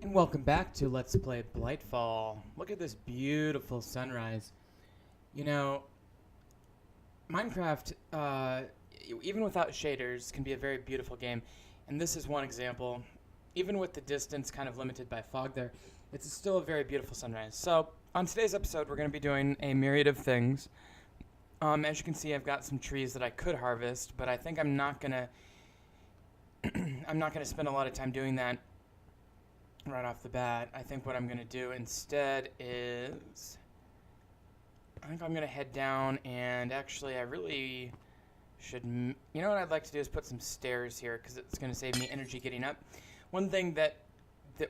And welcome back to Let's Play Blightfall. Look at this beautiful sunrise. You know, Minecraft, even without shaders, can be a very beautiful game. And this is one example. Even with the distance kind of limited by fog there, it's still a very beautiful sunrise. So, on today's episode, we're going to be doing a myriad of things. As you can see, I've got some trees that I could harvest, but I think I'm not going to spend a lot of time doing that right off the bat. I think what I'm going to do instead is I think I'm going to head down, and actually I really should, you know what I'd like to do is put some stairs here because it's going to save me energy getting up. One thing that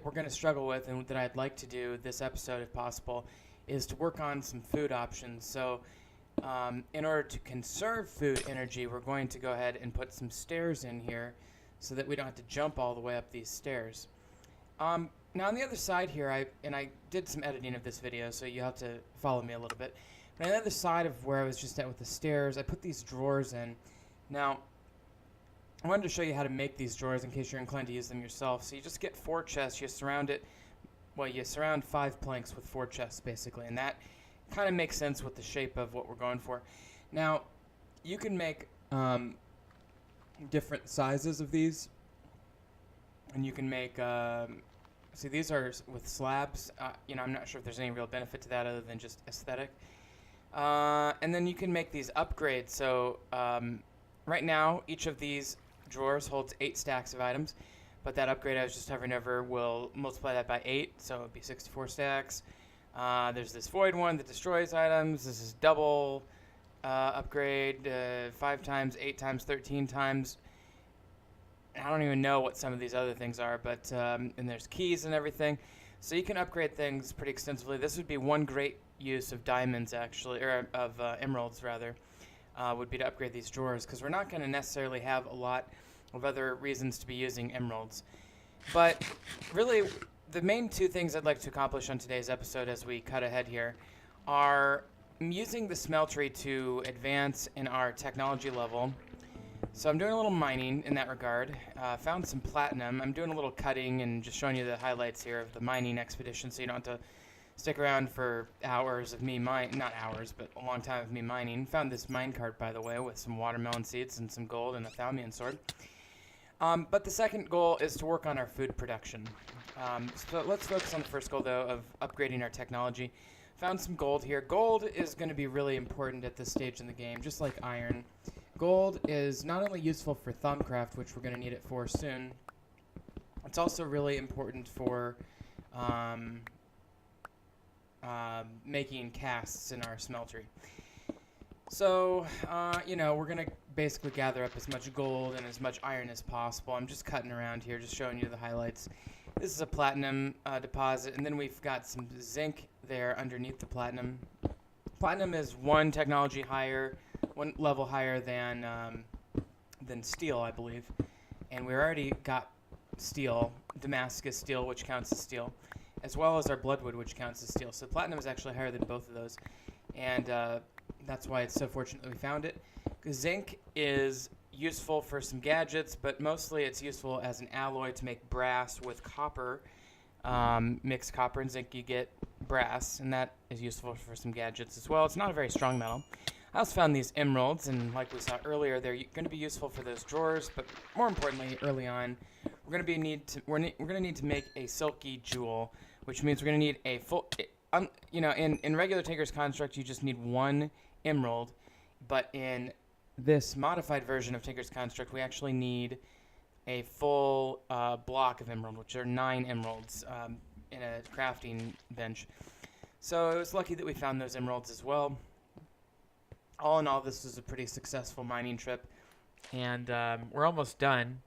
we're going to struggle with and that I'd like to do this episode if possible is to work on some food options. So in order to conserve food energy, we're going to go ahead and put some stairs in here so that we don't have to jump all the way up these stairs. Now on the other side here, I did some editing of this video, so you have to follow me a little bit. But on the other side of where I was just at with the stairs, I put these drawers in. Now, I wanted to show you how to make these drawers in case you're inclined to use them yourself. So you just get 4 chests, you surround 5 planks with 4 chests basically, and that kind of makes sense with the shape of what we're going for. Now, you can make different sizes of these. And you can make, see these are with slabs, I'm not sure if there's any real benefit to that other than just aesthetic. And then you can make these upgrades. So right now, each of these drawers holds 8 stacks of items, but that upgrade I was just hovering over will multiply that by 8, so it would be 64 stacks. There's this void one that destroys items. This is double upgrade, 5 times, 8 times, 13 times. I don't even know what some of these other things are, but and there's keys and everything, so you can upgrade things pretty extensively. This would be one great use of diamonds, actually, or of emeralds rather, would be to upgrade these drawers, because we're not going to necessarily have a lot of other reasons to be using emeralds. But really, the main 2 things I'd like to accomplish on today's episode as we cut ahead here are using the smeltery to advance in our technology level. So I'm doing a little mining in that regard. Found some platinum. I'm doing a little cutting and just showing you the highlights here of the mining expedition, so you don't have to stick around for hours of me not hours, but a long time of me mining. Found this minecart, by the way, with some watermelon seeds and some gold and a Thaumian sword. But the second goal is to work on our food production. So let's focus on the first goal, though, of upgrading our technology. Found some gold here. Gold is going to be really important at this stage in the game, just like iron. Gold is not only useful for Thumbcraft, which we're going to need it for soon, it's also really important for making casts in our smeltery. So, we're going to basically gather up as much gold and as much iron as possible. I'm just cutting around here, just showing you the highlights. This is a platinum deposit, and then we've got some zinc there underneath the platinum. Platinum is one level higher than steel, I believe. And we already got steel, Damascus steel, which counts as steel, as well as our bloodwood, which counts as steel. So platinum is actually higher than both of those, and that's why it's so fortunate that we found it. Because zinc is useful for some gadgets, but mostly it's useful as an alloy to make brass with copper. Mix copper and zinc, you get brass, and that is useful for some gadgets as well. It's not a very strong metal. I also found these emeralds, and like we saw earlier, they're going to be useful for those drawers. But more importantly, early on, we're going to need to make a silky jewel, which means we're going to need a full. In regular Tinker's Construct, you just need 1 emerald, but in this modified version of Tinker's Construct, we actually need a full block of emerald, which are 9 emeralds in a crafting bench. So it was lucky that we found those emeralds as well. All in all, this was a pretty successful mining trip, and we're almost done.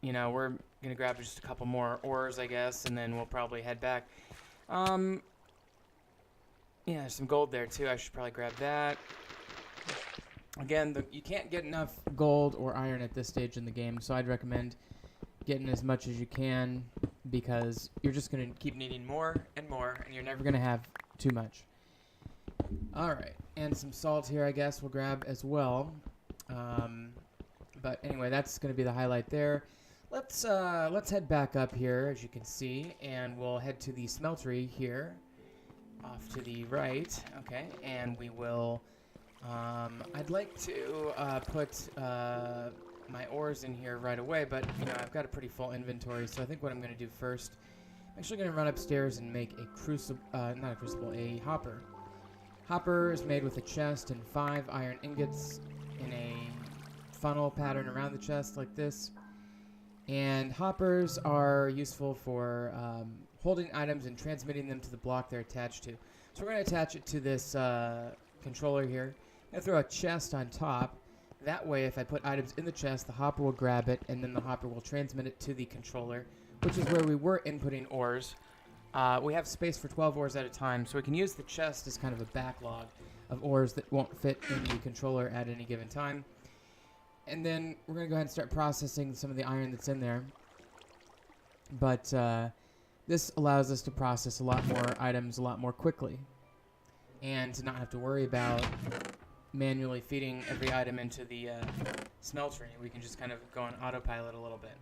We're going to grab just a couple more ores, I guess, and then we'll probably head back. There's some gold there, too. I should probably grab that. Again, you can't get enough gold or iron at this stage in the game, so I'd recommend getting as much as you can, because you're just going to keep needing more and more, and you're never going to have too much. Alright, and some salt here, I guess, we'll grab as well. But anyway, that's going to be the highlight there. Let's head back up here, as you can see, and we'll head to the smeltery here, off to the right. Okay, and we will. I'd like to put my ores in here right away, but I've got a pretty full inventory, so I think what I'm going to do first, I'm actually going to run upstairs and make a crucible, not a crucible, a hopper. Hopper is made with a chest and 5 iron ingots in a funnel pattern around the chest like this. And hoppers are useful for holding items and transmitting them to the block they're attached to. So we're going to attach it to this controller here. I'm going to throw a chest on top. That way, if I put items in the chest, the hopper will grab it, and then the hopper will transmit it to the controller, which is where we were inputting ores. We have space for 12 ores at a time, so we can use the chest as kind of a backlog of ores that won't fit in the controller at any given time. And then we're going to go ahead and start processing some of the iron that's in there. But this allows us to process a lot more items a lot more quickly, and to not have to worry about manually feeding every item into the smeltery. We can just kind of go on autopilot a little bit.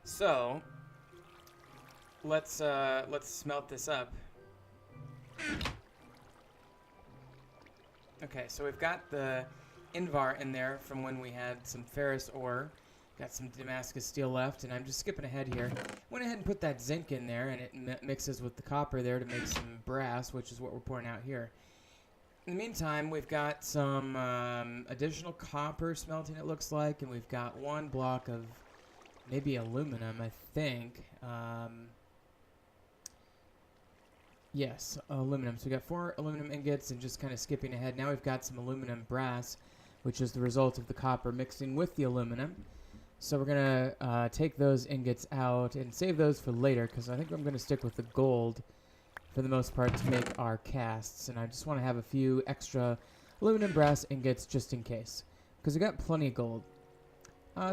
So let's smelt this up. Okay, so we've got the Invar in there from when we had some ferrous ore. Got some Damascus steel left, and I'm just skipping ahead here. Went ahead and put that zinc in there, and it mixes with the copper there to make some brass, which is what we're pouring out here. In the meantime, we've got some additional copper smelting, it looks like, and we've got 1 block of maybe aluminum, I think. Yes, aluminum. So we got 4 aluminum ingots, and just kind of skipping ahead. Now we've got some aluminum brass, which is the result of the copper mixing with the aluminum. So we're going to take those ingots out and save those for later, because I think I'm going to stick with the gold for the most part to make our casts. And I just want to have a few extra aluminum brass ingots just in case, because we got plenty of gold.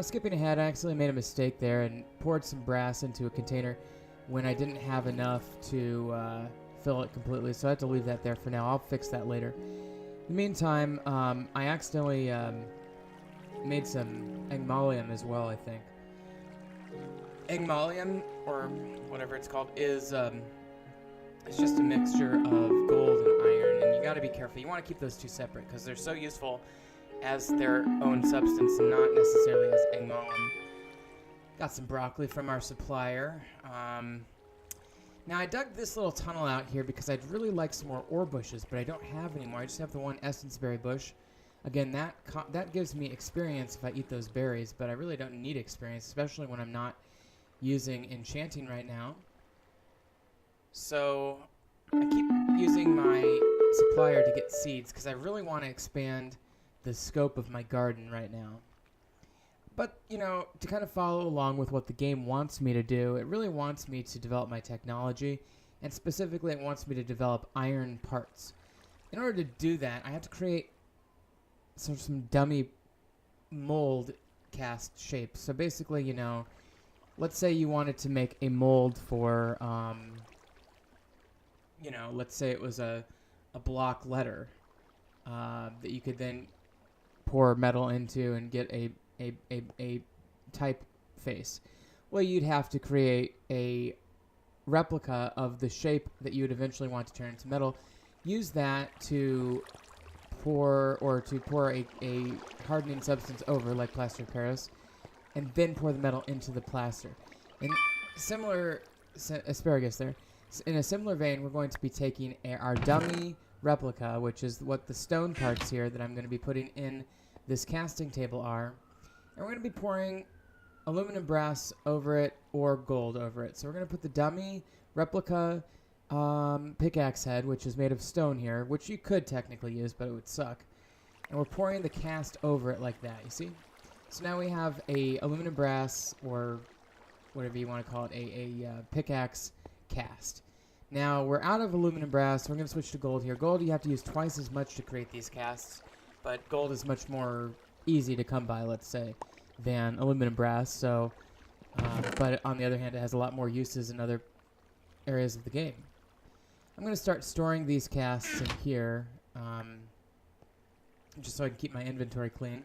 Skipping ahead, I actually made a mistake there and poured some brass into a container when I didn't have enough to fill it completely, so I have to leave that there for now. I'll fix that later. In the meantime, I accidentally made some eggmalium as well, I think. Eggmalium, or whatever it's called, is it's just a mixture of gold and iron, and you got to be careful. You want to keep those two separate because they're so useful as their own substance and not necessarily as eggmalium. Got some broccoli from our supplier. Now I dug this little tunnel out here because I'd really like some more ore bushes, but I don't have any more. I just have the 1 essence berry bush. Again, that gives me experience if I eat those berries, but I really don't need experience, especially when I'm not using enchanting right now. So I keep using my supplier to get seeds because I really want to expand the scope of my garden right now. But, to kind of follow along with what the game wants me to do, it really wants me to develop my technology, and specifically it wants me to develop iron parts. In order to do that, I have to create some dummy mold cast shapes. So basically, let's say you wanted to make a mold for, let's say it was a block letter that you could then pour metal into and get a typeface. Well, you'd have to create a replica of the shape that you would eventually want to turn into metal. Use that to pour a hardening substance over, like plaster of Paris, and then pour the metal into the plaster. In similar asparagus there. In a similar vein, we're going to be taking our dummy replica, which is what the stone parts here that I'm going to be putting in this casting table are. And we're going to be pouring aluminum brass over it or gold over it. So we're going to put the dummy replica pickaxe head, which is made of stone here, which you could technically use, but it would suck. And we're pouring the cast over it like that, you see? So now we have a aluminum brass, or whatever you want to call it, a pickaxe cast. Now we're out of aluminum brass, so we're going to switch to gold here. Gold, you have to use twice as much to create these casts, but gold is much more easy to come by, let's say, than aluminum brass. So, but on the other hand, it has a lot more uses in other areas of the game. I'm going to start storing these casts in here, just so I can keep my inventory clean.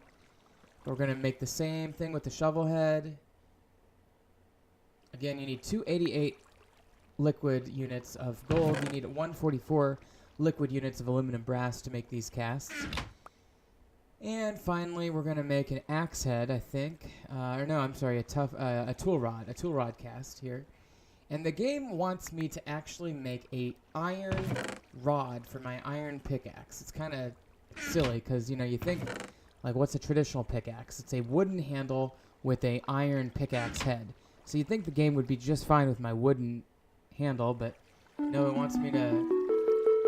We're going to make the same thing with the shovel head, Again, you need 288 liquid units of gold. You need 144 liquid units of aluminum brass to make these casts. And finally, we're going to make an axe head, I think. Or no, I'm sorry, a tool rod cast here. And the game wants me to actually make a iron rod for my iron pickaxe. It's kind of silly because, you know, you think, like, what's a traditional pickaxe? It's a wooden handle with a iron pickaxe head. So you'd think the game would be just fine with my wooden handle, but no, it wants me to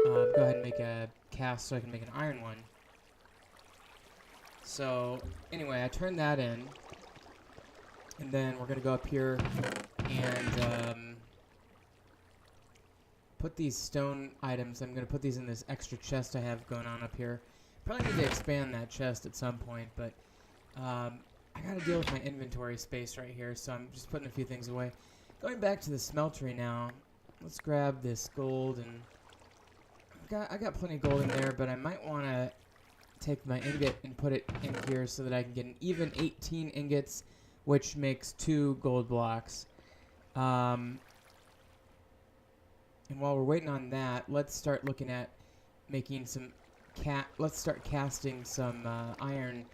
go ahead and make a cast so I can make an iron one. So anyway, I turned that in, and then we're going to go up here and put these stone items. I'm going to put these in this extra chest I have going on up here. Probably need to expand that chest at some point, but I got to deal with my inventory space right here, so I'm just putting a few things away. Going back to the smeltery now, let's grab this gold, and I got plenty of gold in there, but I might want to take my ingot and put it in here so that I can get an even 18 ingots, which makes 2 gold blocks. And while we're waiting on that, let's start looking at making some let's start casting some iron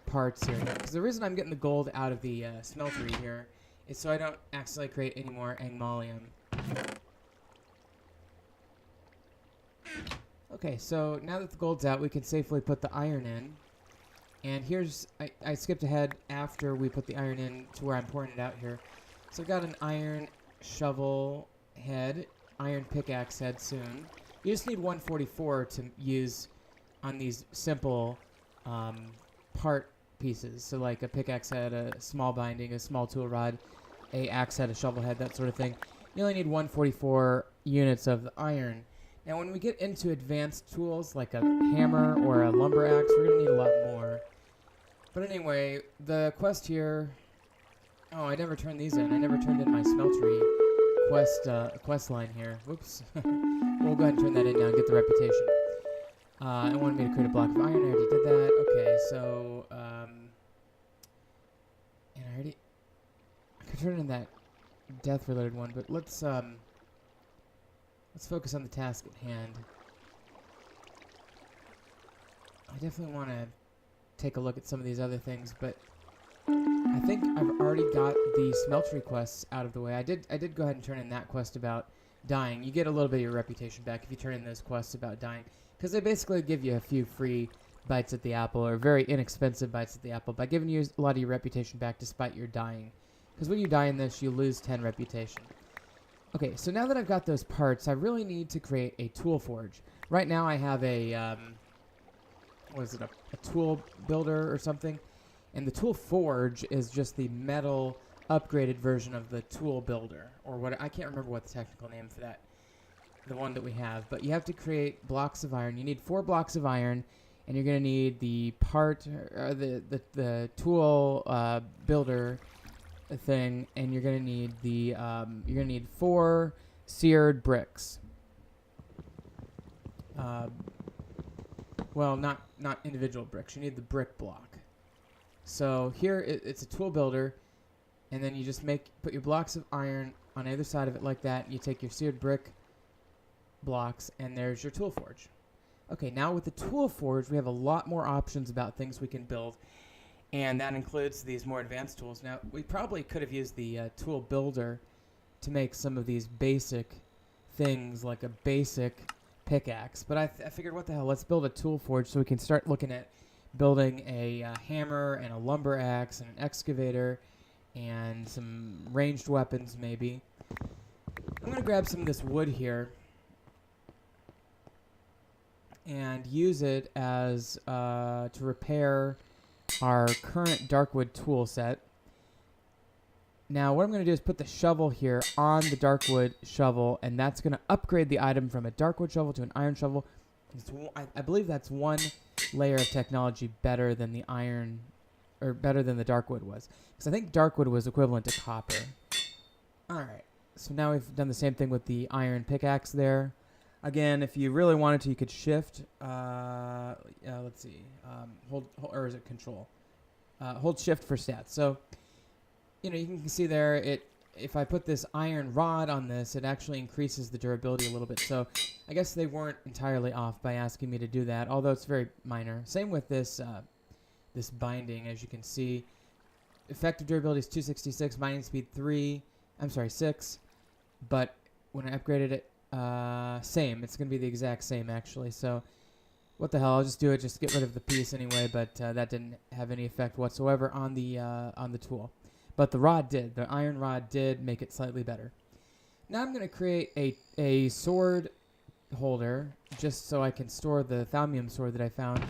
parts here. Because the reason I'm getting the gold out of the smeltery here is so I don't accidentally create any more angmolium. Okay, so now that the gold's out, we can safely put the iron in. And here's, I skipped ahead after we put the iron in to where I'm pouring it out here. So I've got an iron shovel head, iron pickaxe head soon. You just need 144 to use on these simple part pieces. So like a pickaxe head, a small binding, a small tool rod, a axe head, a shovel head, that sort of thing. You only need 144 units of the iron. Now when we get into advanced tools like a hammer or a lumber axe, we're going to need a lot more. But anyway, the quest here... Oh, I never turned these in. I never turned in my smeltery quest line here. Whoops. We'll go ahead and turn that in now and get the reputation. It wanted me to create a block of iron. I already did that. Okay, so... and I could turn in that death-related one, but let's focus on the task at hand. I definitely want to take a look at some of these other things, but I think I've already got the smeltery quests out of the way. I did go ahead and turn in that quest about dying. You get a little bit of your reputation back if you turn in those quests about dying, because they basically give you a few free bites at the apple, or very inexpensive bites at the apple, by giving you a lot of your reputation back despite your dying. Because when you die in this, you lose 10 reputation. Okay, so now that I've got those parts, I really need to create a tool forge. Right now I have a, what is it, a tool builder or something? And the tool forge is just the metal upgraded version of the tool builder, or what, I can't remember what the technical name for that, the one that we have. But you have to create blocks of iron. You need 4 blocks of iron, and you're going to need the part, or the tool builder thing, and you're gonna need the 4 seared bricks. Well, not individual bricks. You need the brick block. So here it's a tool builder, and then you just put your blocks of iron on either side of it like that. And you take your seared brick blocks, and there's your tool forge. Okay, now with the tool forge, we have a lot more options about things we can build. And that includes these more advanced tools. Now, we probably could have used the tool builder to make some of these basic things, like a basic pickaxe. But I figured, what the hell, let's build a tool forge so we can start looking at building a hammer and a lumber axe and an excavator and some ranged weapons, maybe. I'm going to grab some of this wood here and use it as to repair our current darkwood tool set. Now what I'm going to do is put the shovel here on the darkwood shovel, and that's going to upgrade the item from a darkwood shovel to an iron shovel. I believe that's 1 layer of technology better than the iron, or better than the darkwood was, because I think darkwood was equivalent to copper. Alright, so now we've done the same thing with the iron pickaxe there. Again, if you really wanted to, you could shift, let's see, hold, or is it control? Hold shift for stats. So, you know, you can see there, it if I put this iron rod on this, it actually increases the durability a little bit. So I guess they weren't entirely off by asking me to do that, although it's very minor. Same with this this binding, as you can see. Effective durability is 266, binding speed 6, but when I upgraded it, same. It's going to be the exact same, actually. So what the hell, I'll just do it just to get rid of the piece anyway, but that didn't have any effect whatsoever on the tool. But the rod did. The iron rod did make it slightly better. Now I'm going to create a sword holder just so I can store the thaumium sword that I found.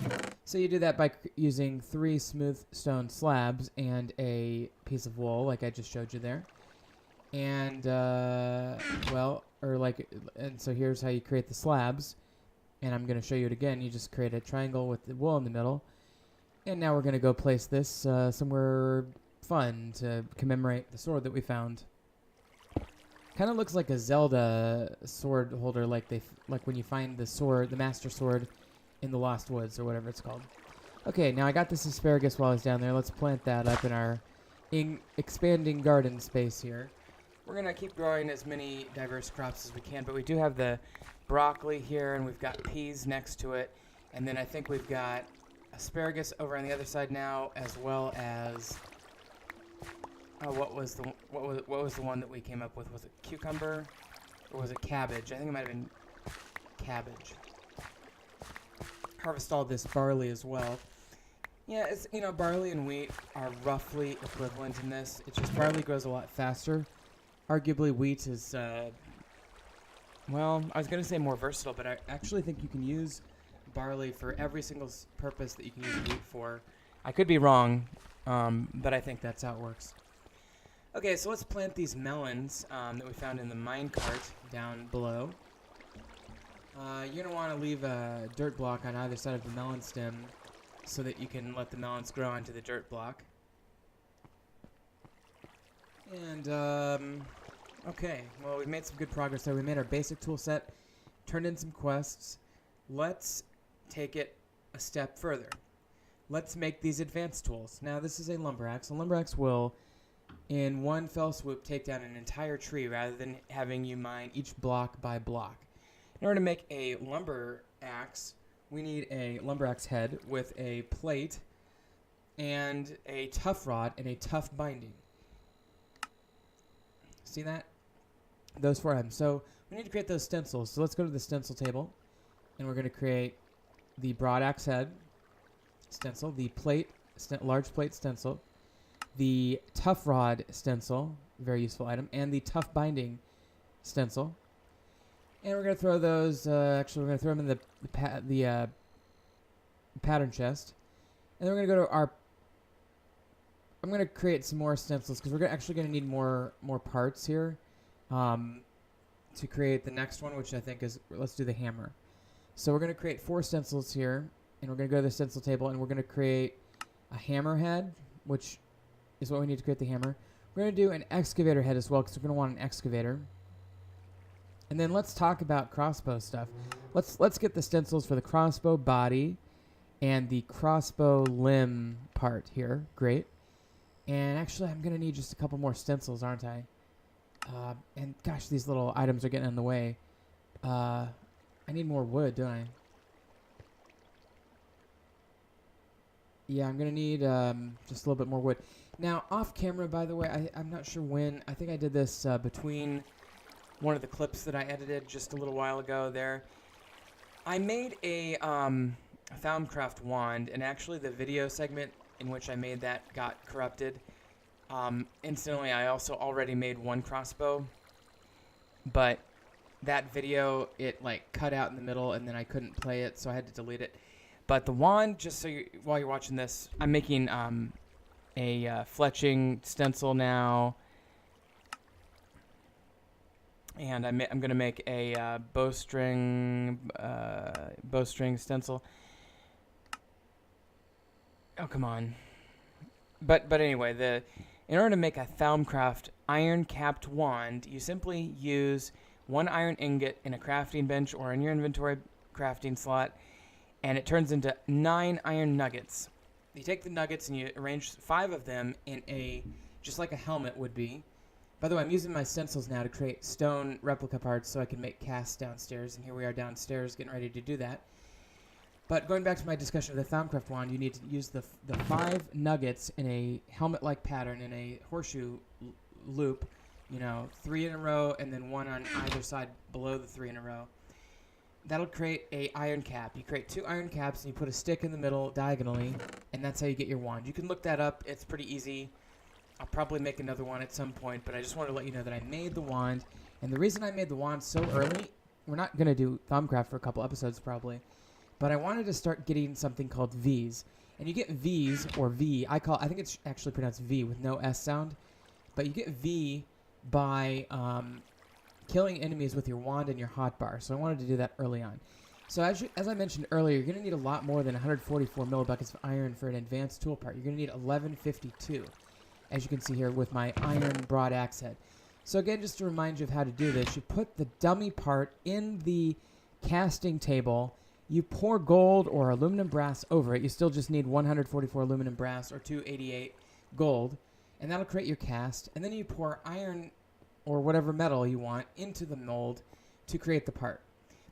So you do that by using 3 smooth stone slabs and a piece of wool, like I just showed you there. And, and so here's how you create the slabs. And I'm going to show you it again. You just create a triangle with the wool in the middle. And now we're going to go place this somewhere fun to commemorate the sword that we found. Kind of looks like a Zelda sword holder, like when you find the sword, the Master Sword, in the Lost Woods or whatever it's called. Okay, now I got this asparagus while I was down there. Let's plant that up in our expanding garden space here. We're gonna keep growing as many diverse crops as we can, but we do have the broccoli here, and we've got peas next to it, and then I think we've got asparagus over on the other side now, as well as what was the one that we came up with? Was it cucumber or was it cabbage? I think it might have been cabbage. Harvest all this barley as well. Yeah, it's barley and wheat are roughly equivalent in this. It's just barley grows a lot faster. Arguably, wheat is well, I was gonna say more versatile, but I actually think you can use barley for every single purpose that you can use wheat for. I could be wrong, but I think that's how it works. Okay, so let's plant these melons that we found in the minecart down below. You're going to want to leave a dirt block on either side of the melon stem so that you can let the melons grow onto the dirt block. And, okay, well, we've made some good progress there. We made our basic tool set, turned in some quests. Let's take it a step further. Let's make these advanced tools. Now, this is a lumber axe. A lumber axe will, in one fell swoop, take down an entire tree rather than having you mine each block by block. In order to make a lumber axe, we need a lumber axe head with a plate and a tough rod and a tough binding. See that? Those 4 items. So we need to create those stencils. So let's go to the stencil table, and we're going to create the broad axe head stencil, the plate, large plate stencil, the tough rod stencil, very useful item, and the tough binding stencil. And we're going to throw those, actually we're going to throw them in the pattern chest. And then we're going to go to our, I'm going to create some more stencils because we're actually going to need more parts here to create the next one, which I think is, let's do the hammer. So we're going to create 4 stencils here, and we're going to go to the stencil table, and we're going to create a hammer head, which is what we need to create the hammer. We're going to do an excavator head as well because we're going to want an excavator. And then let's talk about crossbow stuff. Let's get the stencils for the crossbow body and the crossbow limb part here. Great. And actually, I'm going to need just a couple more stencils, aren't I? And gosh, these little items are getting in the way. I need more wood, don't I? Yeah, I'm going to need just a little bit more wood. Now, off camera, by the way, I'm not sure when. I think I did this between one of the clips that I edited just a little while ago there. I made a Thaumcraft wand, and actually the video segment in which I made that got corrupted. Incidentally, I also already made one crossbow, but that video, it like cut out in the middle, and then I couldn't play it, so I had to delete it. But the wand, just so while you're watching this, I'm making a fletching stencil now. And I'm going to make a bowstring stencil. Oh, come on. But anyway, in order to make a Thaumcraft iron-capped wand, you simply use 1 iron ingot in a crafting bench or in your inventory crafting slot, and it turns into 9 iron nuggets. You take the nuggets and you arrange 5 of them in just like a helmet would be. By the way, I'm using my stencils now to create stone replica parts so I can make casts downstairs, and here we are downstairs getting ready to do that. But going back to my discussion of the Thaumcraft wand, you need to use the 5 nuggets in a helmet-like pattern in a horseshoe loop, 3 in a row and then 1 on either side below the 3 in a row. That'll create a iron cap. You create 2 iron caps and you put a stick in the middle diagonally, and that's how you get your wand. You can look that up. It's pretty easy. I'll probably make another one at some point, but I just wanted to let you know that I made the wand. And the reason I made the wand so early, we're not going to do Thaumcraft for a couple episodes probably, but I wanted to start getting something called Vs. And you get Vs, or V, I think it's actually pronounced V with no S sound, but you get V by killing enemies with your wand and your hotbar. So I wanted to do that early on. So as I mentioned earlier, you're going to need a lot more than 144 millibuckets of iron for an advanced tool part. You're going to need 1152, as you can see here with my iron broad axe head. So again, just to remind you of how to do this, you put the dummy part in the casting table, you pour gold or aluminum brass over it. You still just need 144 aluminum brass or 288 gold, and that'll create your cast. And then you pour iron or whatever metal you want into the mold to create the part.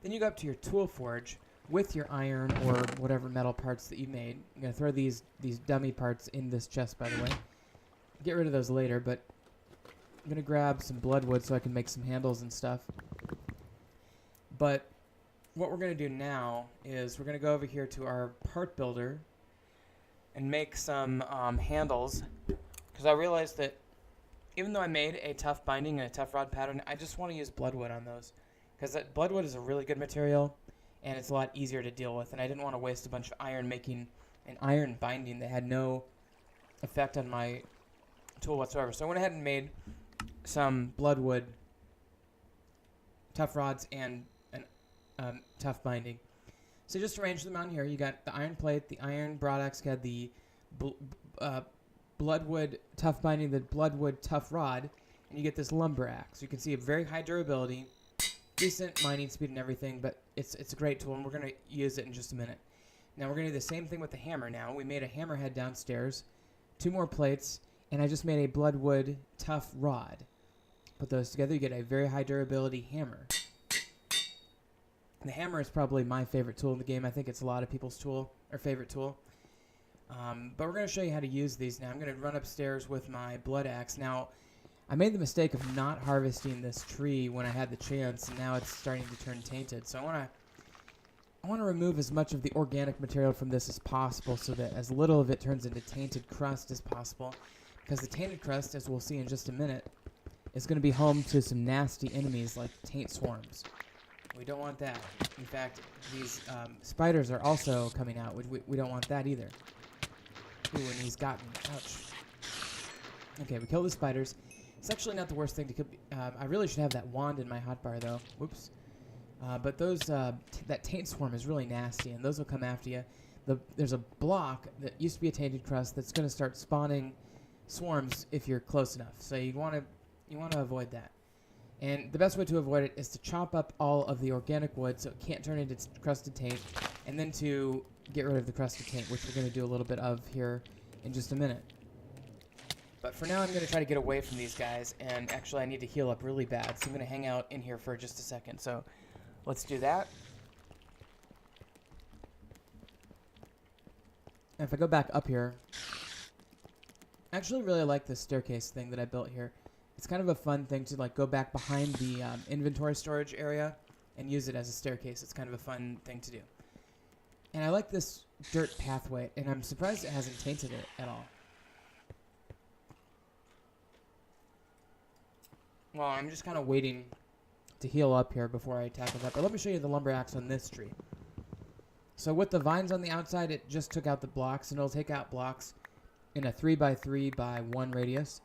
Then you go up to your tool forge with your iron or whatever metal parts that you made. I'm going to throw these dummy parts in this chest, by the way. Get rid of those later, but I'm going to grab some bloodwood so I can make some handles and stuff. But what we're going to do now is we're going to go over here to our part builder and make some handles, because I realized that even though I made a tough binding and a tough rod pattern, I just want to use bloodwood on those, because bloodwood is a really good material and it's a lot easier to deal with, and I didn't want to waste a bunch of iron making an iron binding that had no effect on my tool whatsoever. So I went ahead and made some bloodwood tough rods and tough binding. So just arrange them on here. You got the iron plate, the iron broad axe head, the bloodwood tough binding, the bloodwood tough rod, and you get this lumber axe. You can see a very high durability, decent mining speed and everything, but it's a great tool, and we're going to use it in just a minute. Now we're going to do the same thing with the hammer now. We made a hammerhead downstairs, 2 more plates, and I just made a bloodwood tough rod. Put those together, you get a very high durability hammer. The hammer is probably my favorite tool in the game. I think it's a lot of people's favorite tool. But we're going to show you how to use these now. I'm going to run upstairs with my blood axe. Now, I made the mistake of not harvesting this tree when I had the chance, and now it's starting to turn tainted. So I want to remove as much of the organic material from this as possible so that as little of it turns into tainted crust as possible. Because the tainted crust, as we'll see in just a minute, is going to be home to some nasty enemies like taint swarms. We don't want that. In fact, these spiders are also coming out, which we don't want that either. Ooh, and he's got me. Ouch. Okay, we kill the spiders. It's actually not the worst thing to kill. I really should have that wand in my hotbar, though. Whoops. But those that taint swarm is really nasty, and those will come after you. There's a block that used to be a tainted crust that's going to start spawning swarms if you're close enough. So you want to avoid that. And the best way to avoid it is to chop up all of the organic wood so it can't turn into crusted taint, and then to get rid of the crusted taint, which we're going to do a little bit of here in just a minute. But for now, I'm going to try to get away from these guys, and actually I need to heal up really bad, so I'm going to hang out in here for just a second. So let's do that. And if I go back up here, I actually really like this staircase thing that I built here. It's kind of a fun thing to go back behind the inventory storage area and use it as a staircase. It's kind of a fun thing to do. And I like this dirt pathway, and I'm surprised it hasn't tainted it at all. Well, I'm just kind of waiting to heal up here before I tackle that. But let me show you the lumber axe on this tree. So with the vines on the outside, it just took out the blocks, and it'll take out blocks in a 3x3x1 radius.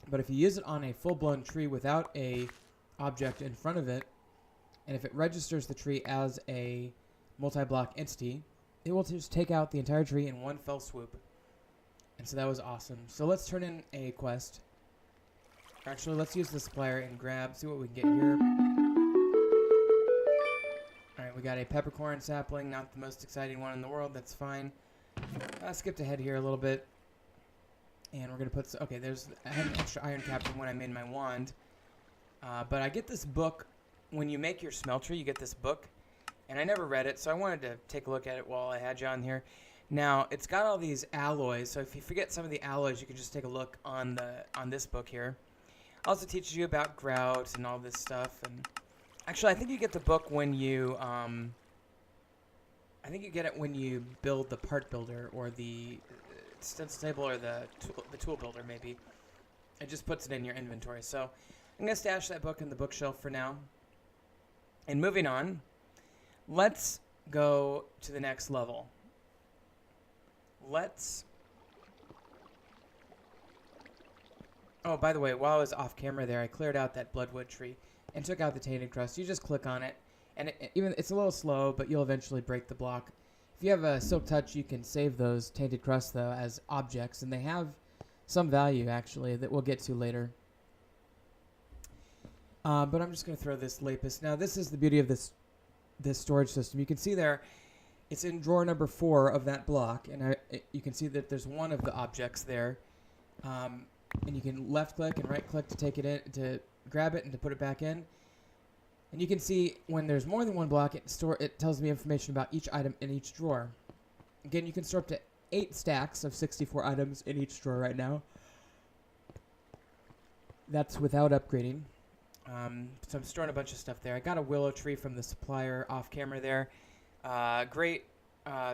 But if you use it on a full-blown tree without a object in front of it, and if it registers the tree as a multi-block entity, it will just take out the entire tree in one fell swoop. And so that was awesome. So let's turn in a quest. Actually, let's use the supplier and see what we can get here. Alright, we got a peppercorn sapling, not the most exciting one in the world, that's fine. I skipped ahead here a little bit. And we're going to put... Okay, I had an extra iron cap from when I made my wand. But I get this book. When you make your smeltery, you get this book. And I never read it, so I wanted to take a look at it while I had you on here. Now, it's got all these alloys, so if you forget some of the alloys, you can just take a look on this book here. Also teaches you about grout and all this stuff. And actually, I think you get the book when you... I think you get it when you build the part builder or the stencil table or the tool builder, maybe. It just puts it in your inventory. So I'm going to stash that book in the bookshelf for now. And moving on, let's go to the next level. Oh, by the way, while I was off camera there, I cleared out that bloodwood tree and took out the tainted crust. You just click on it, and it's a little slow, but you'll eventually break the block. If you have a silk touch, you can save those tainted crusts, though, as objects, and they have some value, actually, that we'll get to later. But I'm just going to throw this lapis. Now, this is the beauty of this storage system. You can see there, it's in drawer number 4 of that block, and you can see that there's one of the objects there. And you can left click and right click to take it in, to grab it and to put it back in. And you can see when there's more than one block, it tells me information about each item in each drawer. Again, you can store up to 8 stacks of 64 items in each drawer right now. That's without upgrading. So I'm storing a bunch of stuff there. I got a willow tree from the supplier off camera there. Great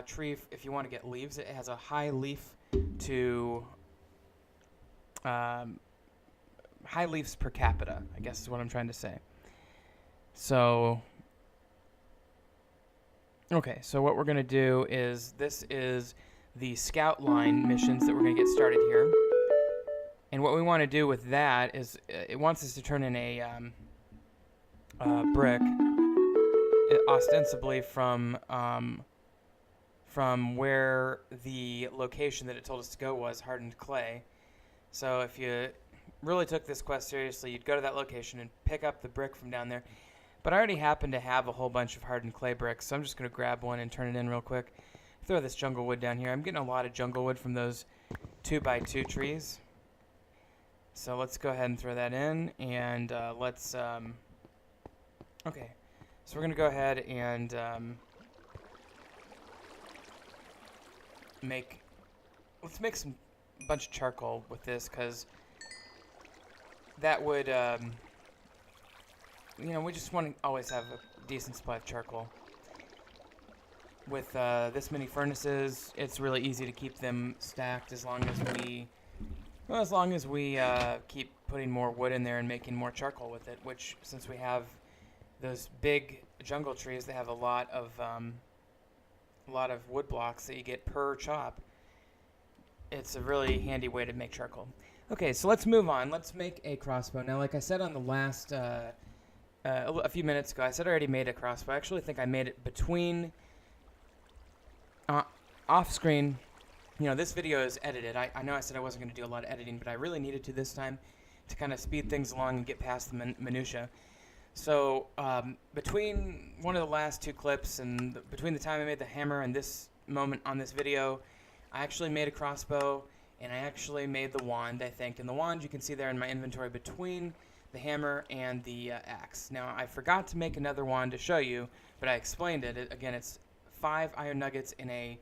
tree if you want to get leaves. It has a high leaf to... high leaves per capita, I guess is what I'm trying to say. So, okay, so what we're going to do is, this is the scout line missions that we're going to get started here. And what we want to do with that is, it wants us to turn in a brick, ostensibly from where the location that it told us to go was, hardened clay. So if you really took this quest seriously, you'd go to that location and pick up the brick from down there. But I already happen to have a whole bunch of hardened clay bricks, so I'm just going to grab one and turn it in real quick. Throw this jungle wood down here. I'm getting a lot of jungle wood from those 2x2 trees. So let's go ahead and throw that in, and let's... Okay, so we're going to go ahead and let's make some bunch of charcoal with this, because that would, you know, we just want to always have a decent supply of charcoal. With this many furnaces, it's really easy to keep them stacked as long as we keep putting more wood in there and making more charcoal with it, which, since we have those big jungle trees, they have a lot of wood blocks that you get per chop. It's a really handy way to make charcoal. Okay, so let's move on. Let's make a crossbow. Now, like I said on the last, a few minutes ago, I said I already made a crossbow. I actually think I made it between, off screen. You know, this video is edited. I know I said I wasn't going to do a lot of editing, but I really needed to this time to kind of speed things along and get past the minutia. So, between one of the last 2 clips and between the time I made the hammer and this moment on this video, I actually made a crossbow, and I actually made the wand, I think. And the wand you can see there in my inventory between the hammer and the axe. Now, I forgot to make another wand to show you, but I explained it. Again, it's 5 iron nuggets in the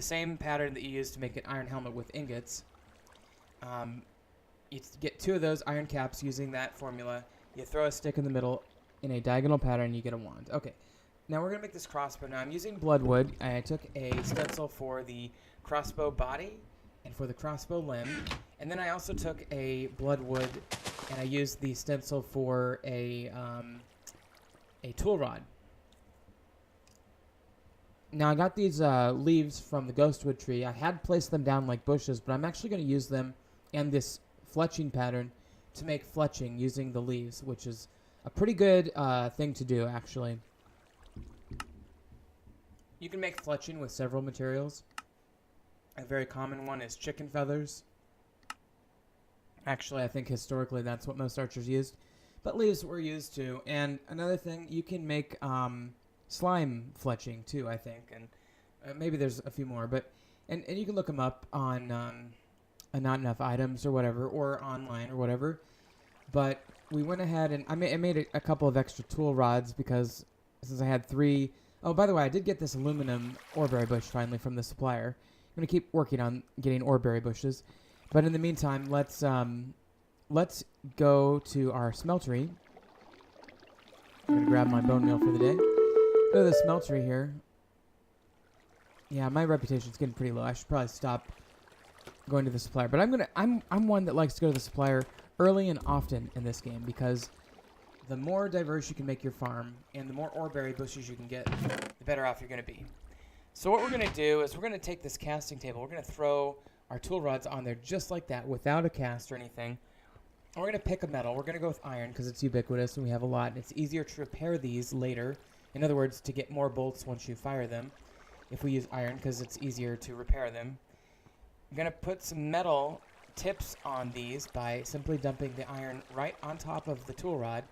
same pattern that you use to make an iron helmet with ingots. You get 2 of those iron caps using that formula. You throw a stick in the middle in a diagonal pattern, you get a wand. Okay, now we're going to make this crossbow. Now, I'm using bloodwood. I took a stencil for the crossbow body and for the crossbow limb, and then I also took a bloodwood and I used the stencil for a tool rod. Now, I got these leaves from the ghostwood tree. I had placed them down like bushes, but I'm actually going to use them and this fletching pattern to make fletching using the leaves, which is a pretty good thing to do, actually. You can make fletching with several materials. A very common one is chicken feathers. Actually, I think historically that's what most archers used, but leaves were used too. And another thing, you can make slime fletching too, I think, and maybe there's a few more, but and you can look them up on not enough items or whatever, or online or whatever. But we went ahead and I made a couple of extra tool rods because since I had 3. Oh, by the way, I did get this aluminum oreberry bush finally from the supplier. I'm gonna keep working on getting oreberry bushes, but in the meantime, let's go to our smeltery. I'm gonna grab my bone meal for the day. Go to the smeltery here. Yeah, my reputation's getting pretty low. I should probably stop going to the supplier. But I'm one that likes to go to the supplier early and often in this game because the more diverse you can make your farm and the more oreberry bushes you can get, the better off you're going to be. So what we're going to do is we're going to take this casting table. We're going to throw our tool rods on there just like that without a cast or anything. And we're going to pick a metal. We're going to go with iron because it's ubiquitous and we have a lot. And it's easier to repair these later. In other words, to get more bolts once you fire them. If we use iron because it's easier to repair them. I'm going to put some metal tips on these by simply dumping the iron right on top of the tool rod,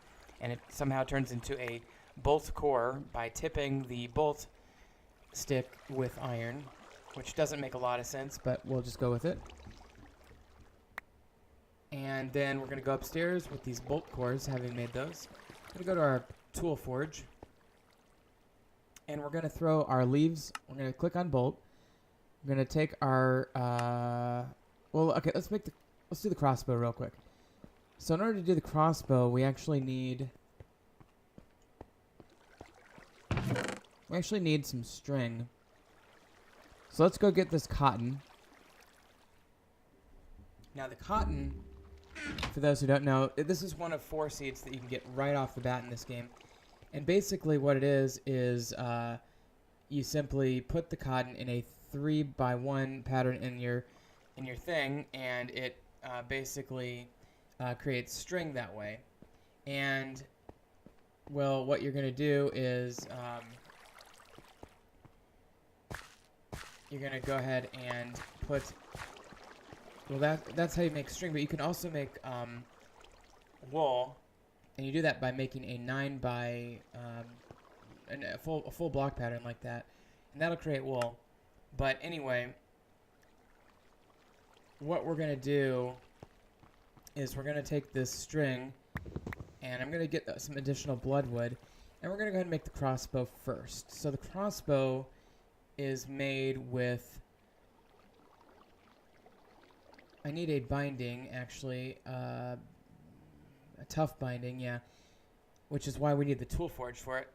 and it somehow turns into a bolt core by tipping the bolt stick with iron, which doesn't make a lot of sense, but we'll just go with it. And then we're going to go upstairs with these bolt cores, having made those. We're going to go to our tool forge, and we're going to throw our leaves. We're going to click on bolt. We're going to take our, let's do the crossbow real quick. So in order to do the crossbow, we actually need some string. So let's go get this cotton. Now the cotton, for those who don't know, this is one of 4 seeds that you can get right off the bat in this game. And basically what it is you simply put the cotton in a 3x1 pattern in your thing, and it basically creates string that way. And well, what you're going to do is you're going to go ahead and put, well, that's how you make string, but you can also make wool, and you do that by making a 9 by a full block pattern like that, and that'll create wool. But anyway, what we're going to do is we're going to take this string, and I'm going to get some additional bloodwood, and we're going to go ahead and make the crossbow first. So the crossbow is made with, I need a binding, actually, a tough binding, yeah, which is why we need the tool forge for it.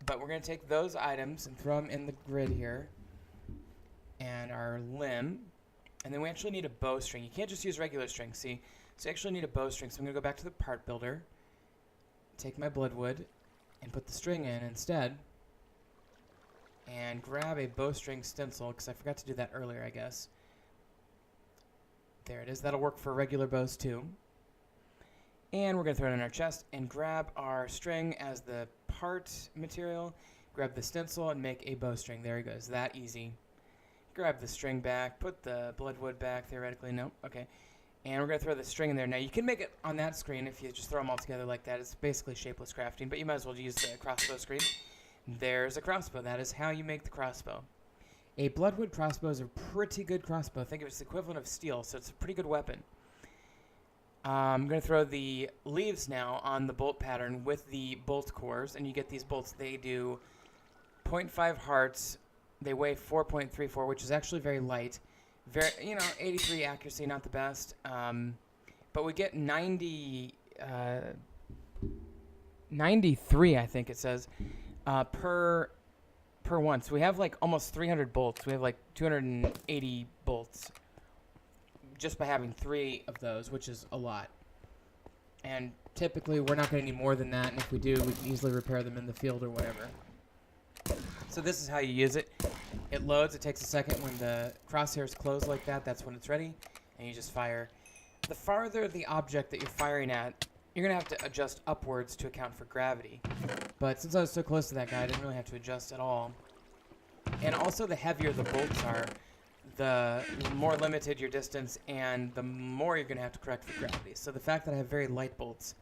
But we're going to take those items and throw them in the grid here, and our limb, and then we actually need a bowstring. You can't just use regular string, see? So you actually need a bowstring. So I'm going to go back to the part builder, take my bloodwood, and put the string in instead, and grab a bowstring stencil, because I forgot to do that earlier, I guess. There it is. That'll work for regular bows too. And we're going to throw it in our chest and grab our string as the part material, grab the stencil, and make a bowstring. There it goes. That easy. Grab the string back, put the bloodwood back, theoretically. Nope. Okay. And we're going to throw the string in there. Now, you can make it on that screen if you just throw them all together like that. It's basically shapeless crafting, but you might as well use the crossbow screen. There's a crossbow. That is how you make the crossbow. A bloodwood crossbow is a pretty good crossbow. Think of it as the equivalent of steel, so it's a pretty good weapon. I'm going to throw the leaves now on the bolt pattern with the bolt cores, and you get these bolts. They do 0.5 hearts. They weigh 4.34, which is actually very light. Very, 83 accuracy, not the best. But we get 93, I think it says, per one. So we have like almost 300 bolts. We have like 280 bolts just by having 3 of those, which is a lot. And typically we're not going to need more than that, and if we do, we can easily repair them in the field or whatever. So this is how you use it. It loads. It takes a second. When the crosshairs close like that, that's when it's ready, and you just fire. The farther the object that you're firing at, you're going to have to adjust upwards to account for gravity. But since I was so close to that guy, I didn't really have to adjust at all. And also, the heavier the bolts are, the more limited your distance, and the more you're going to have to correct for gravity. So the fact that I have very light bolts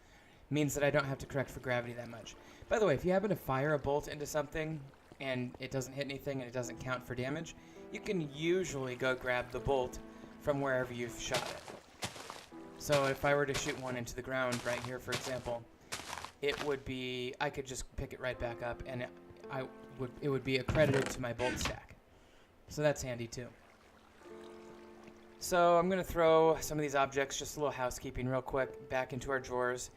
means that I don't have to correct for gravity that much. By the way, if you happen to fire a bolt into something and it doesn't hit anything and it doesn't count for damage, you can usually go grab the bolt from wherever you've shot it. So if I were to shoot one into the ground right here, for example, it would be, I could just pick it right back up, and it would be accredited to my bolt stack. So that's handy too. So I'm going to throw some of these objects, just a little housekeeping real quick, back into our drawers.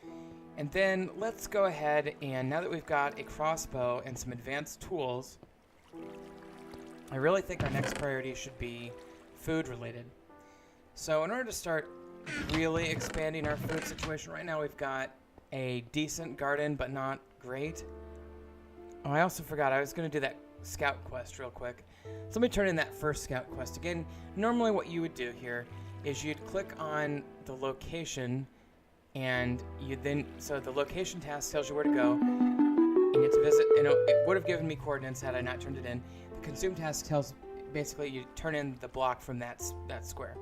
And then let's go ahead and, now that we've got a crossbow and some advanced tools, I really think our next priority should be food related. So in order to start really expanding our food situation, right now we've got a decent garden, but not great. Oh, I also forgot, I was going to do that scout quest real quick. So let me turn in that first scout quest. Again, normally what you would do here is you'd click on the location, and you then, so the location task tells you where to go, and you have to visit, and it would have given me coordinates had I not turned it in. The consume task tells, basically you turn in the block from that square.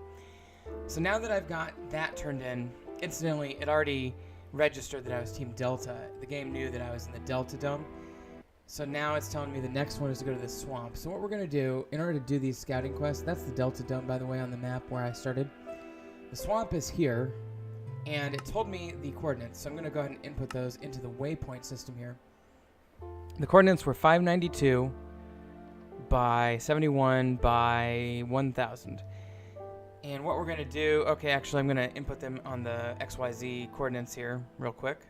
So now that I've got that turned in, incidentally, it already registered that I was Team Delta. The game knew that I was in the Delta Dome. So now it's telling me the next one is to go to the swamp. So what we're going to do, in order to do these scouting quests, that's the Delta Dome, by the way, on the map where I started. The swamp is here, and it told me the coordinates. So I'm going to go ahead and input those into the waypoint system here. The coordinates were 592 by 71 by 1000. And what we're going to do, okay, actually I'm going to input them on the XYZ coordinates here real quick.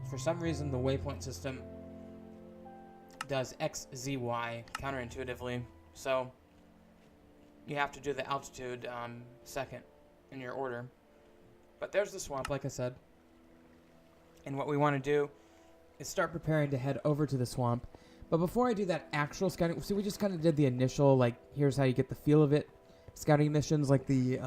For some reason, the waypoint system does X, Z, Y counterintuitively, so you have to do the altitude second in your order. But there's the swamp, like I said. And what we want to do is start preparing to head over to the swamp. But before I do that actual scouting, so we just kind of did the initial, like, here's how you get the feel of it, scouting missions, like the,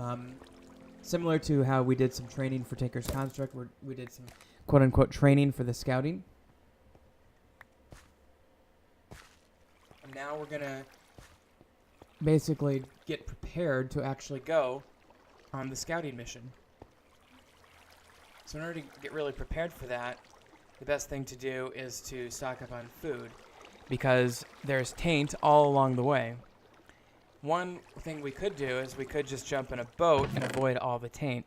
similar to how we did some training for Tinker's Construct, where we did some quote-unquote training for the scouting. And now we're going to basically get prepared to actually go on the scouting mission. So in order to get really prepared for that, the best thing to do is to stock up on food, because there's taint all along the way. One thing we could do is we could just jump in a boat and avoid all the taint.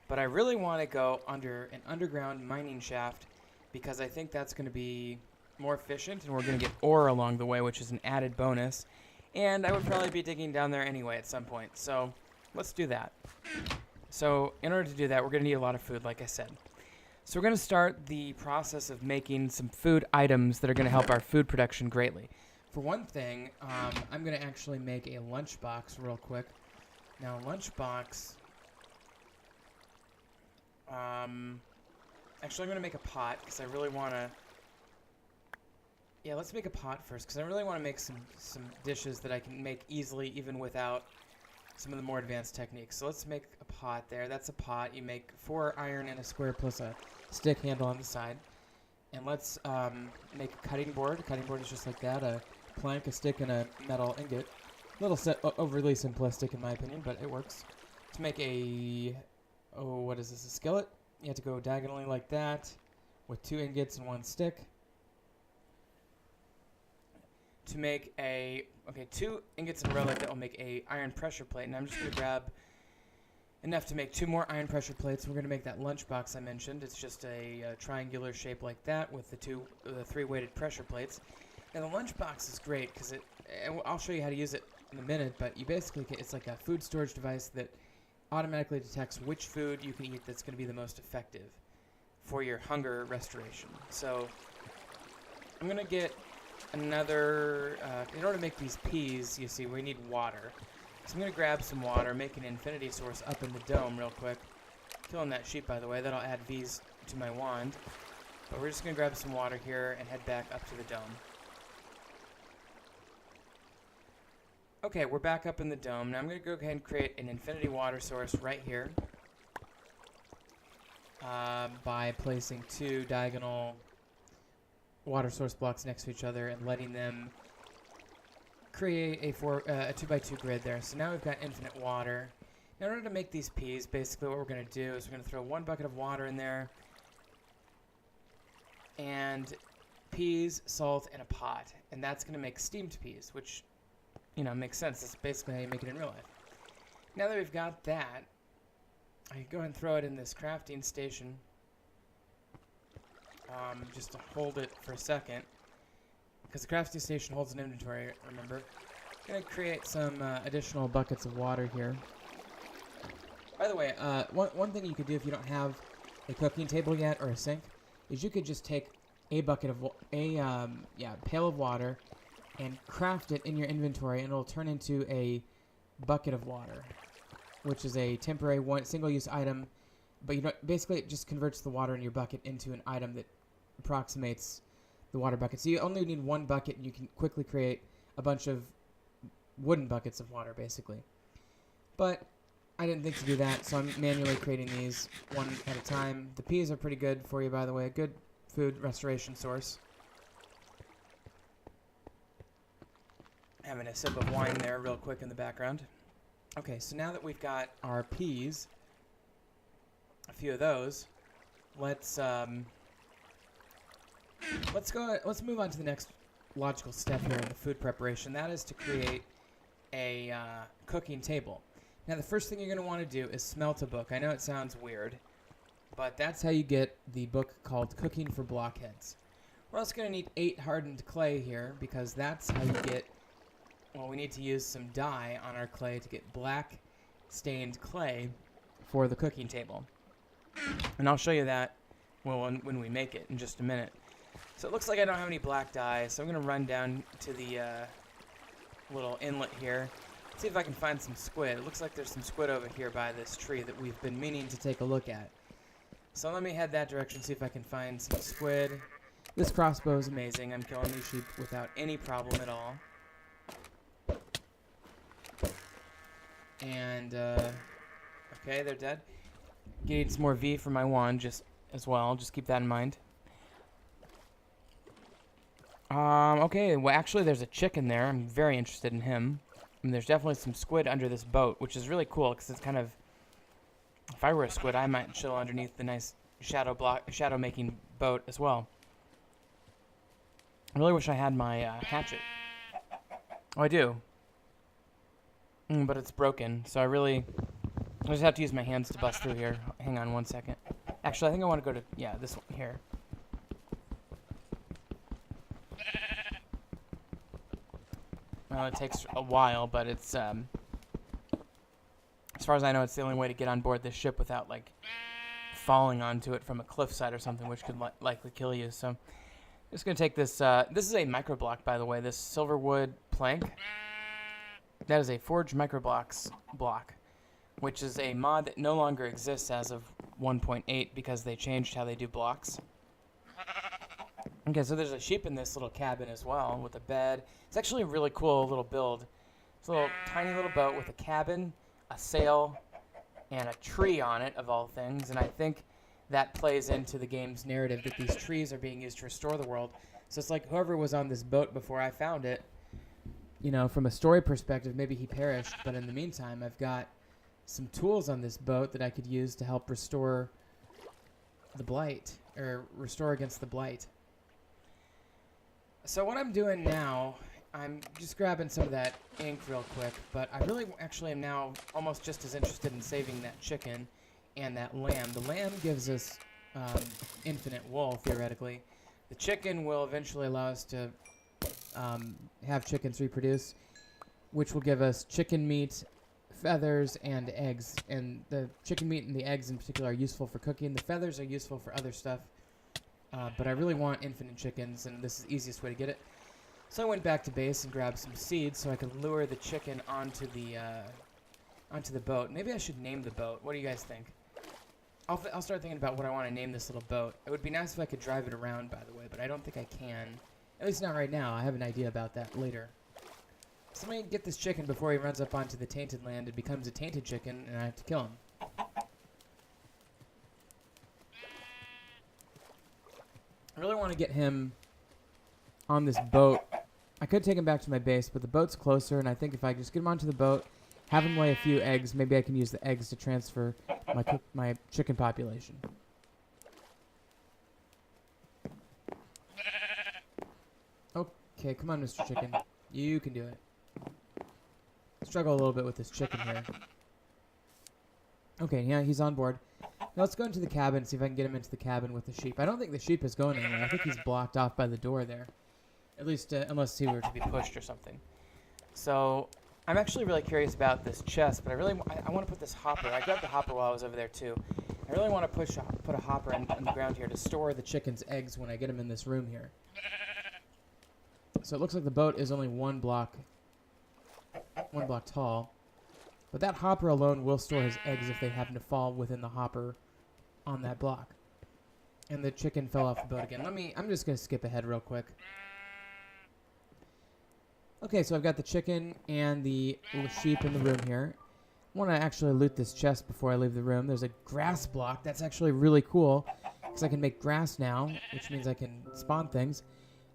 But I really want to go under an underground mining shaft, because I think that's going to be more efficient, and we're going to get ore along the way, which is an added bonus. And I would probably be digging down there anyway at some point. So let's do that. So in order to do that, we're going to need a lot of food, like I said. So we're going to start the process of making some food items that are going to help our food production greatly. For one thing, I'm going to actually make a lunchbox real quick. Now, lunchbox... actually, I'm going to make a pot, because I really want to... Yeah, let's make a pot first, because I really want to make some dishes that I can make easily, even without some of the more advanced techniques. So let's make a pot there. That's a pot. You make 4 iron in a square plus a stick handle on the side. And let's make a cutting board. A cutting board is just like that, a plank, a stick, and a metal ingot. A little overly simplistic in my opinion, but it works. To make a... Oh, what is this, a skillet? You have to go diagonally like that, with 2 ingots and 1 stick. To make a, 2 ingots in a row like that will make a iron pressure plate, and I'm just going to grab enough to make 2 more iron pressure plates. We're going to make that lunchbox I mentioned. It's just a triangular shape like that with the 3 weighted pressure plates. And the lunchbox is great because I'll show you how to use it in a minute, but you basically, it's like a food storage device that automatically detects which food you can eat that's going to be the most effective for your hunger restoration. So I'm going to get another, in order to make these peas, you see, we need water. So I'm going to grab some water, make an infinity source up in the dome real quick. Killing that sheep, by the way, that'll add V's to my wand. But we're just going to grab some water here and head back up to the dome. Okay, we're back up in the dome. Now I'm going to go ahead and create an infinity water source right here by placing 2 diagonal water source blocks next to each other and letting them create a 2x2 grid there. So now we've got infinite water. Now in order to make these peas, basically what we're going to do is we're going to throw 1 bucket of water in there and peas, salt, and a pot. And that's going to make steamed peas, which, makes sense. That's basically how you make it in real life. Now that we've got that, I can go ahead and throw it in this crafting station. Just to hold it for a second. Because the crafting station holds an inventory, remember? I'm going to create some additional buckets of water here. By the way, one thing you could do if you don't have a cooking table yet or a sink is you could just take a bucket of pail of water and craft it in your inventory, and it'll turn into a bucket of water, which is a temporary single-use item. But basically it just converts the water in your bucket into an item that approximates the water bucket. So you only need one bucket, and you can quickly create a bunch of wooden buckets of water, basically. But I didn't think to do that, so I'm manually creating these one at a time. The peas are pretty good for you, by the way. A good food restoration source. Having a sip of wine there real quick in the background. Okay, so now that we've got our peas, a few of those, let's move on to the next logical step here in the food preparation. That is to create a cooking table. Now, the first thing you're going to want to do is smelt a book. I know it sounds weird, but that's how you get the book called Cooking for Blockheads. We're also going to need 8 hardened clay here, because that's how you get, we need to use some dye on our clay to get black stained clay for the cooking table. And I'll show you that when we make it in just a minute. So it looks like I don't have any black dye, so I'm going to run down to the little inlet here. See if I can find some squid. It looks like there's some squid over here by this tree that we've been meaning to take a look at. So let me head that direction, see if I can find some squid. This crossbow is amazing. I'm killing these sheep without any problem at all. And, okay, they're dead. Getting some more V for my wand as well. Just keep that in mind. Okay, well, actually, there's a chicken there. I'm very interested in him. And there's definitely some squid under this boat, which is really cool, because it's kind of... If I were a squid, I might chill underneath the nice shadow-making boat as well. I really wish I had my hatchet. Oh, I do. But it's broken, so I just have to use my hands to bust through here. Hang on one second. Actually, I think I want to go to... Yeah, this one here. Well, it takes a while, but it's, as far as I know, it's the only way to get on board this ship without, falling onto it from a cliffside or something, which could likely kill you. So, I'm just going to take this, this is a microblock, by the way, this silverwood plank. That is a Forge Microblocks block, which is a mod that no longer exists as of 1.8 because they changed how they do blocks. Okay, so there's a sheep in this little cabin as well with a bed. It's actually a really cool little build. It's a little tiny little boat with a cabin, a sail, and a tree on it, of all things. And I think that plays into the game's narrative that these trees are being used to restore the world. So it's like whoever was on this boat before I found it, from a story perspective, maybe he perished. But in the meantime, I've got some tools on this boat that I could use to help restore the blight, or restore against the blight. So what I'm doing now, I'm just grabbing some of that ink real quick, but I really actually am now almost just as interested in saving that chicken and that lamb. The lamb gives us infinite wool, theoretically. The chicken will eventually allow us to have chickens reproduce, which will give us chicken meat, feathers, and eggs. And the chicken meat and the eggs in particular are useful for cooking. The feathers are useful for other stuff. But I really want infinite chickens, and this is the easiest way to get it. So I went back to base and grabbed some seeds so I could lure the chicken onto the boat. Maybe I should name the boat. What do you guys think? I'll start thinking about what I want to name this little boat. It would be nice if I could drive it around, by the way, but I don't think I can. At least not right now. I have an idea about that later. So let me get this chicken before he runs up onto the tainted land and becomes a tainted chicken, and I have to kill him. I really want to get him on this boat. I could take him back to my base, but the boat's closer, and I think if I just get him onto the boat, have him lay a few eggs, maybe I can use the eggs to transfer my chicken population. Okay, come on, Mr. Chicken. You can do it. Struggle a little bit with this chicken here. Okay, yeah, he's on board. Now let's go into the cabin, see if I can get him into the cabin with the sheep. I don't think the sheep is going anywhere. I think he's blocked off by the door there. At least, unless he were to be pushed or something. So, I'm actually really curious about this chest, but I want to put this hopper. I grabbed the hopper while I was over there, too. I really want to put a hopper on the ground here to store the chicken's eggs when I get them in this room here. So it looks like the boat is only one block tall. But that hopper alone will store his eggs if they happen to fall within the hopper on that block. And the chicken fell off the boat again. I'm just going to skip ahead real quick. Okay, so I've got the chicken and the sheep in the room here. I want to actually loot this chest before I leave the room. There's a grass block. That's actually really cool because I can make grass now, which means I can spawn things.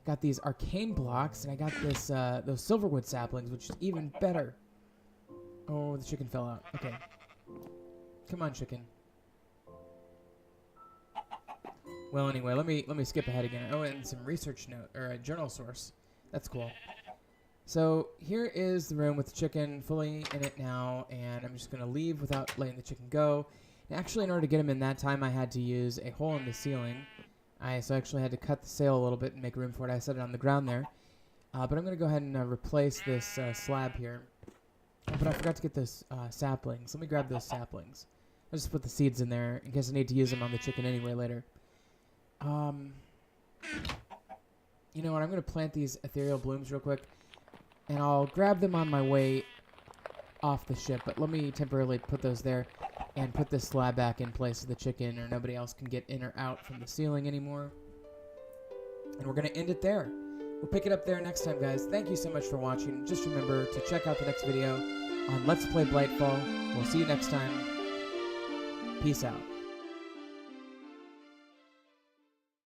Got these arcane blocks, and I got this those silverwood saplings, which is even better. Oh, the chicken fell out. Okay. Come on, chicken. Well, anyway, let me skip ahead again. Oh, and some research note or a journal source. That's cool. So here is the room with the chicken fully in it now, and I'm just going to leave without letting the chicken go. And actually, in order to get him in that time, I had to use a hole in the ceiling. So I actually had to cut the sail a little bit and make room for it. I set it on the ground there. But I'm going to go ahead and replace this slab here. But I forgot to get those saplings. Let me grab those saplings. I'll just put the seeds in there in case I need to use them on the chicken anyway later. You know what? I'm going to plant these ethereal blooms real quick. And I'll grab them on my way off the ship. But let me temporarily put those there and put this slab back in place so the chicken or nobody else can get in or out from the ceiling anymore. And we're going to end it there. We'll pick it up there next time, guys. Thank you so much for watching. Just remember to check out the next video on Let's Play Blightfall. We'll see you next time. Peace out.